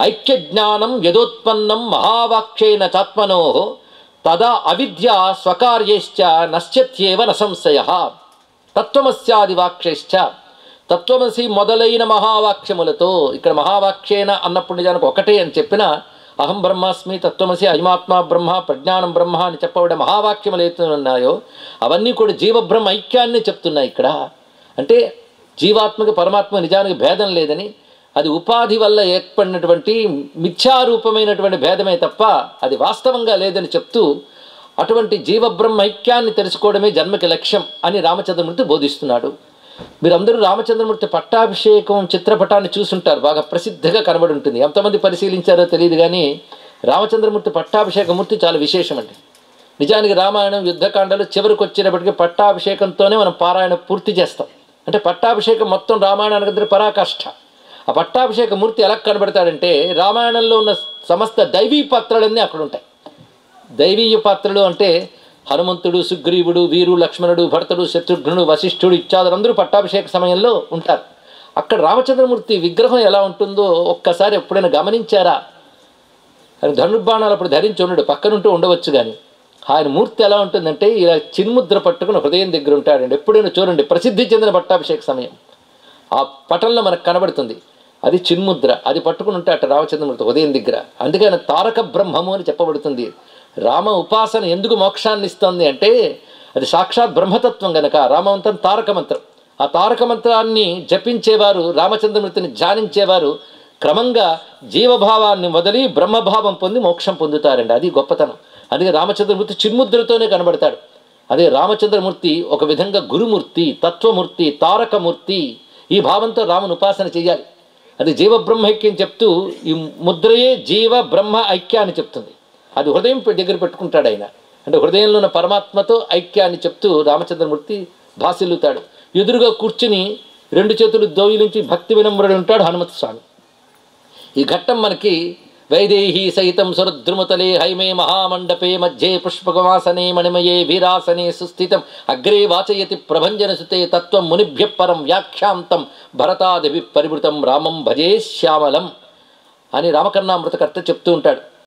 ఐక్యజ్ఞానం యదోత్పన్నం మహావాక్యేన చాత్మనో తదా అవిద్య స్వకార్యైశ్చ నశ్యత్యేవ న సంశయః. తత్వమస్యాది వాక్యైశ్చ, తత్వమసి మొదలైన మహావాక్యములతో, ఇక్కడ మహావాక్యేన అన్నప్పుడు నిజానికి ఒకటే అని చెప్పిన అహం బ్రహ్మాస్మి, తత్వమసి, అయమాత్మా బ్రహ్మ, ప్రజ్ఞానం బ్రహ్మ అని చెప్పబడే మహావాక్యములు ఏవైతే ఉన్నాయో అవన్నీ కూడా జీవబ్రహ్మ ఐక్యాన్ని చెప్తున్నాయి. ఇక్కడ అంటే జీవాత్మకి పరమాత్మ నిజానికి భేదం లేదని, అది ఉపాధి వల్ల ఏర్పడినటువంటి మిథ్యారూపమైనటువంటి భేదమే తప్ప అది వాస్తవంగా లేదని చెప్తూ అటువంటి జీవబ్రహ్మ ఐక్యాన్ని తెలుసుకోవడమే జన్మకి లక్ష్యం అని రామచంద్రమూర్తి బోధిస్తున్నాడు. మీరందరూ రామచంద్రమూర్తి పట్టాభిషేకం చిత్రపటాన్ని చూసుంటారు, బాగా ప్రసిద్ధిగా కనబడి ఉంటుంది. ఎంతమంది పరిశీలించారో తెలియదు కానీ రామచంద్రమూర్తి పట్టాభిషేకమూర్తి చాలా విశేషం అండి. నిజానికి రామాయణం యుద్ధకాండలు చివరికి వచ్చేటప్పటికి పట్టాభిషేకంతోనే మనం పారాయణ పూర్తి చేస్తాం. అంటే పట్టాభిషేకం మొత్తం రామాయణానికి పరాకాష్ఠ. ఆ పట్టాభిషేక మూర్తి ఎలా కనబడతాడంటే రామాయణంలో ఉన్న సమస్త దైవీ పాత్రలన్నీ అక్కడ ఉంటాయి. దైవీయ పాత్రలు అంటే హనుమంతుడు, సుగ్రీవుడు, వీరు, లక్ష్మణుడు, భరతుడు, శత్రుఘ్నుడు, వశిష్ఠుడు ఇత్యాదులందరూ పట్టాభిషేక సమయంలో ఉంటారు. అక్కడ రామచంద్రమూర్తి విగ్రహం ఎలా ఉంటుందో ఒక్కసారి ఎప్పుడైనా గమనించారా? ఆయన ధనుర్బాణాలు అప్పుడు ధరించి ఉండడు, పక్కనుంటూ ఉండవచ్చు. కానీ ఆయన మూర్తి ఎలా ఉంటుందంటే ఇలా చిన్ముద్ర పట్టుకుని హృదయం దగ్గర ఉంటాడండి. ఎప్పుడైనా చూడండి, ప్రసిద్ధి చెందిన పట్టాభిషేక సమయం ఆ పటంలో మనకు కనబడుతుంది. అది చిన్ముద్ర, అది పట్టుకుని ఉంటే అట్ట రామచంద్రమూర్తి హృదయం దగ్గర. అందుకే ఆయన తారక బ్రహ్మము అని చెప్పబడుతుంది. రామ ఉపాసన ఎందుకు మోక్షాన్ని ఇస్తుంది అంటే అది సాక్షాత్ బ్రహ్మతత్వం గనక. రామమంత్రం తారక మంత్రం. ఆ తారక మంత్రాన్ని జపించేవారు, రామచంద్రమూర్తిని ధ్యానించేవారు క్రమంగా జీవభావాన్ని వదిలి బ్రహ్మభావం పొంది మోక్షం పొందుతారండి. అది గొప్పతనం. అందుకే రామచంద్రమూర్తి చిన్ముద్రతోనే కనబడతాడు. అదే రామచంద్రమూర్తి ఒక విధంగా గురుమూర్తి, తత్వమూర్తి, తారకమూర్తి. ఈ భావంతో రాముని ఉపాసన చేయాలి. అది జీవబ్రహ్మైక్యం చెప్తూ ఈ ముద్రయే జీవ బ్రహ్మ ఐక్యాన్ని చెప్తుంది. అది హృదయం దగ్గర పెట్టుకుంటాడు ఆయన. అంటే హృదయంలో ఉన్న పరమాత్మతో ఐక్యాన్ని చెప్తూ రామచంద్రమూర్తి భాసిల్లుతాడు. ఎదురుగా కూర్చుని రెండు చేతులు దోయిలించి భక్తి వినమ్రుడు ఉంటాడు హనుమత్ స్వామి. ఈ ఘట్టం మనకి వైదేహీ సహితం సురద్రుమతలే హైమే మహామండపే మధ్యే పుష్పకవాసనే మణిమయే వీరాసనే సుస్థితం అగ్రే వాచయతి ప్రభంజన సుతే తత్వం మునిభ్య పరం వ్యాఖ్యాంతం భరతాదిభి పరివృతం రామం భజే శ్యామలం అని రామకర్ణామృతకర్త చెప్తూ ఉంటాడు.